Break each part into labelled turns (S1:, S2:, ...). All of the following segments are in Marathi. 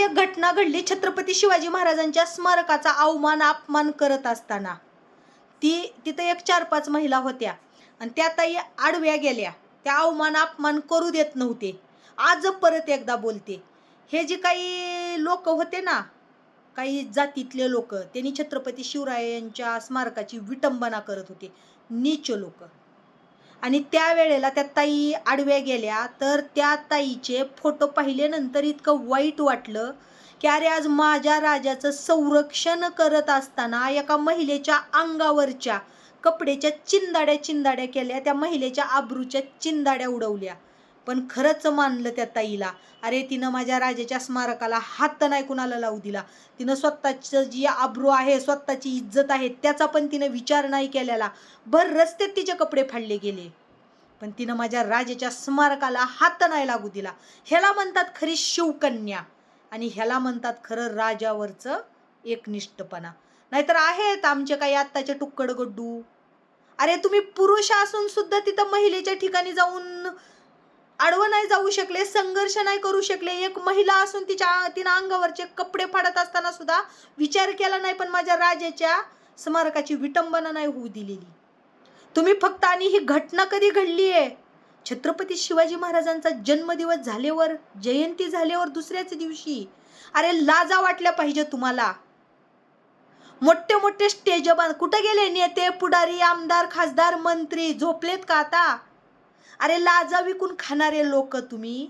S1: एक घटना घडली छत्रपती शिवाजी महाराजांच्या स्मारकाचा अपमान करत असताना. तिथं एक 4-5 महिला होत्या आणि त्या ताई आडव्या गेल्या. त्या अपमान करू देत नव्हते. आज परत एकदा बोलते, हे जे काही लोक होते ना, काही जातीतले लोक, त्यांनी छत्रपती शिवरायांच्या स्मारकाची विटंबना करत होते, नीच लोक. आणि त्यावेळेला त्या ताई आडव्या गेल्या, तर त्या ताईचे फोटो पाहिल्यानंतर इतकं वाईट वाटलं की अरे, आज माझ्या राजाचं संरक्षण करत असताना एका महिलेच्या अंगावरच्या कपड्याच्या चिंदाड्या केल्या, त्या महिलेच्या आबरूच्या चिंदाड्या उडवल्या. पण खरंच मानलं त्या ताईला, अरे तिनं माझ्या राजाच्या स्मारकाला हात नाही कुणाला लावू दिला. तिनं स्वतःचं जी आबरू आहे, स्वतःची इज्जत आहे, त्याचा पण तिनं विचार नाही केलेला. भर रस्त्यात तिचे कपडे फाडले गेले, पण तिनं माझ्या राजाच्या स्मारकाला हात नाही लागू दिला. ह्याला म्हणतात खरी शिवकन्या, आणि ह्याला म्हणतात खरं राजावरचं एकनिष्ठपणा. नाहीतर आहेत आमचे काही आत्ताचे टुक्कड गड्डू. अरे तुम्ही पुरुष असून सुद्धा तिथं महिलेच्या ठिकाणी जाऊन आडवं नाही जाऊ शकले, संघर्ष नाही करू शकले. एक महिला असून तिनं अंगावरचे कपडे फाडत असताना सुद्धा विचार केला नाही, पण माझ्या राजाच्या स्मारकाची विटंबना नाही होऊ दिलेली तुम्ही फक्त. आणि ही घटना कधी घडली आहे? छत्रपती शिवाजी महाराजांचा जन्मदिवस झाल्यावर, जयंती झाल्यावर दुसऱ्याच दिवशी. अरे लाजा वाटल्या पाहिजे तुम्हाला. मोठे मोठे स्टेज कुठे गेले नेते, पुढारी, आमदार, खासदार, मंत्री? झोपलेत का आता? अरे लाजा विकून खाणारे लोक तुम्ही.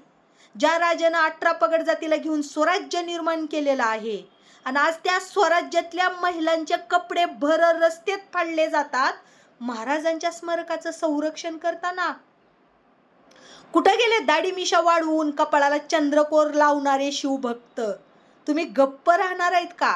S1: ज्या राजानं 18 पगड जातीला घेऊन स्वराज्य निर्माण केलेलं आहे, आणि आज त्या स्वराज्यातल्या महिलांचे कपडे भर रस्त्यात फाडले जातात महाराजांच्या स्मारकाचं संरक्षण करताना. कुठे गेले दाढी मिशा वाढवून कपाळाला चंद्रकोर लावणारे शिवभक्त? तुम्ही गप्प राहणार आहेत का?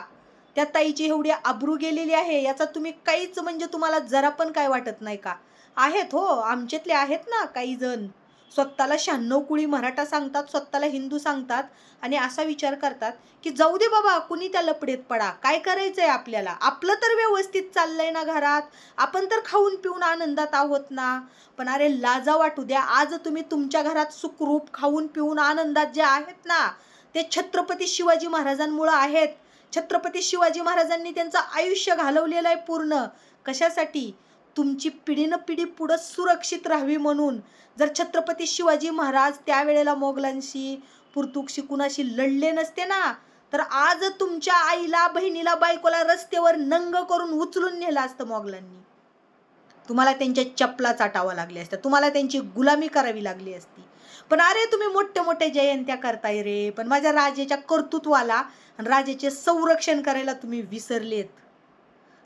S1: त्या ताईची एवढी आबरू गेलेली आहे, याचा तुम्ही काहीच म्हणजे तुम्हाला जरा पण काय वाटत नाही का? आहेत हो, आमच्यातले आहेत ना काही जण, स्वतःला 96 कुळी मराठा सांगतात, स्वतःला हिंदू सांगतात, आणि असा विचार करतात की जाऊ दे बाबा, कुणी त्या लपडेत पडा, काय करायचंय आपल्याला, आपलं तर व्यवस्थित चाललंय ना घरात, आपण तर खाऊन पिऊन आनंदात आहोत ना. पण अरे लाजा वाटू द्या. आज तुम्ही तुमच्या घरात सुखरूप खाऊन पिऊन आनंदात जे आहेत ना, ते छत्रपती शिवाजी महाराजांमुळे आहेत. छत्रपती शिवाजी महाराजांनी त्यांचं आयुष्य घालवलेलं आहे पूर्ण. कशासाठी? तुमची पिढीनं पिढी पुढं सुरक्षित राहावी म्हणून. जर छत्रपती शिवाजी महाराज त्यावेळेला मोगलांशी, पोर्तुगीशी कुणाशी लढले नसते ना, तर आज तुमच्या आईला, बहिणीला, बायकोला रस्त्यावर नंग करून उचलून नेलं असतं मोगलांनी. तुम्हाला त्यांच्या चपला चाटावा लागल्या असत्या, तुम्हाला त्यांची गुलामी करावी लागली असती. पण अरे तुम्ही मोठे मोठे जयंत्या करताय रे, पण माझ्या राजाच्या कर्तृत्वाला आणि राजाचे संरक्षण करायला तुम्ही विसरलेत.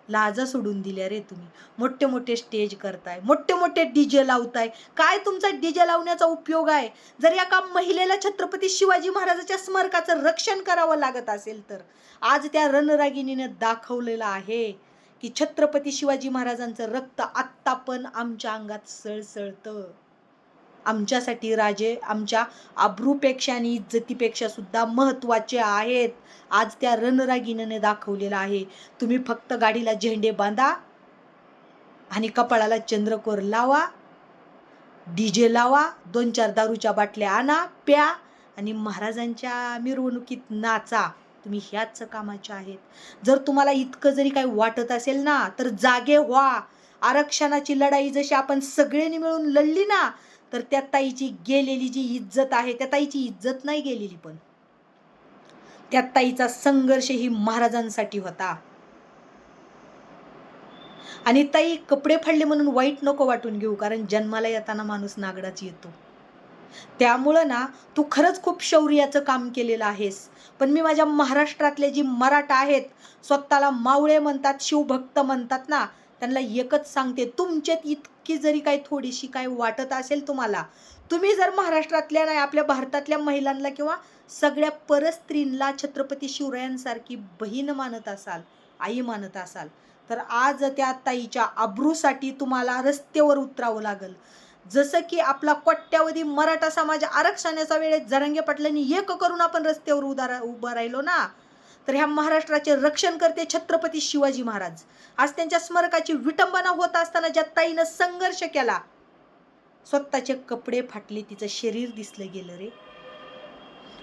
S1: लाजा सोडून दिल्या रे तुम्ही. मोठे मोठे स्टेज करताय, मोठे मोठे डीजे लावताय. काय तुमचा डीजे लावण्याचा उपयोग आहे? जर एका महिलेला छत्रपती शिवाजी महाराजाच्या स्मारकाचं रक्षण करावं लागत असेल तर आज त्या रणरागिणीने दाखवलेलं आहे की छत्रपती शिवाजी महाराजांचं रक्त आत्ता पण आमच्या अंगात सळसळतं. आमच्यासाठी राजे आमच्या आबरूपेक्षा आणि इज्जतीपेक्षा सुद्धा महत्त्वाचे आहेत. आज त्या रणरागिणीने दाखवलेलं आहे. तुम्ही फक्त गाडीला झेंडे बांधा आणि कपाळाला चंद्रकोर लावा, डीजे लावा, 2-4 दारूच्या बाटल्या आणा, प्या आणि महाराजांच्या मिरवणुकीत नाचा. तुम्ही ह्याच कामाचे आहेत. जर तुम्हाला इतकं जरी काही वाटत असेल ना, तर जागे व्हा. आरक्षणाची लढाई जशी आपण सगळ्यांनी मिळून लढली ना, तर त्या ताईची गेलेली जी इज्जत आहे, त्या ताईची इज्जत नाही गेलेली, पण त्या ताईचा संघर्ष ही महाराजांसाठी होता. आणि ताई कपडे फाडले म्हणून वाईट नको वाटून घेऊ, कारण जन्माला येताना माणूस नागडाच येतो. त्यामुळं ना, तू खरंच खूप शौर्याचं काम केलेलं आहेस. पण मी माझ्या महाराष्ट्रातले जी मराठा आहेत, स्वतःला मावळे म्हणतात, शिवभक्त म्हणतात ना, त्यांना एकच सांगते, तुमच्यात इतकी जरी काही थोडीशी काही वाटत असेल तुम्हाला, तुम्ही जर महाराष्ट्रातल्या नाही आपल्या भारतातल्या महिलांना किंवा सगळ्या परस्त्रींना छत्रपती शिवरायांसारखी बहीण मानत असाल, आई मानत असाल, तर आज त्या ताईच्या आबरूसाठी तुम्हाला रस्त्यावर उतरावं लागेल. जसं की आपला कोट्यावधी मराठा समाज आरक्षणाच्या वेळेस जरांगे पाटलांनी एक करून आपण रस्त्यावर उभं राहिलो ना, तर ह्या महाराष्ट्राचे रक्षण करते छत्रपती शिवाजी महाराज. आज त्यांच्या स्मारकाची विटंबना होत असताना ज्या ताईनं संघर्ष केला, स्वतःचे कपडे फाटले, तिचं शरीर दिसलं गेलं रे.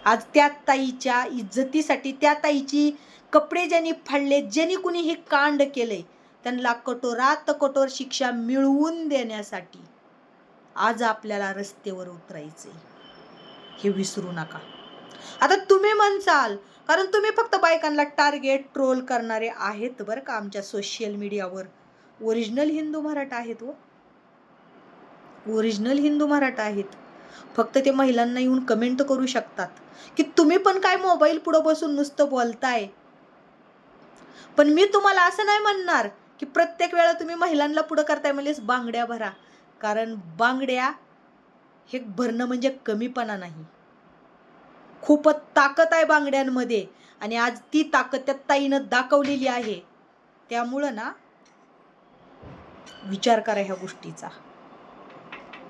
S1: आज त्या ताईच्या इज्जतीसाठी, त्या ताईची कपडे ज्यांनी फाडले, ज्यांनी कुणी हे कांड केले, त्यांना कठोरात कठोर शिक्षा मिळवून देण्यासाठी आज आपल्याला रस्त्यावर उतरायचंय, हे विसरू नका. आता तुम्ही म्हणसाल, कारण तुम्ही फक्त बायकांना टार्गेट ट्रोल करणारे आहेत बरं का आमच्या सोशल मीडियावर. ओरिजिनल हिंदू मराठा आहेत हो, ओरिजिनल हिंदू मराठा आहेत. फक्त ते महिलांना येऊन कमेंट करू शकतात की तुम्ही पण काय मोबाईल पुढे बसून नुसतं बोलताय. पण मी तुम्हाला असं नाही म्हणणार की प्रत्येक वेळा तुम्ही महिलांना पुढे करताय म्हणजेच बांगड्या भरा, कारण बांगड्या हे भरणं म्हणजे कमीपणा नाही. खूप ताकद आहे बांगड्यांमध्ये आणि आज ती ताकद त्या ताईनं दाखवलेली आहे. त्यामुळं ना विचार करा ह्या गोष्टीचा.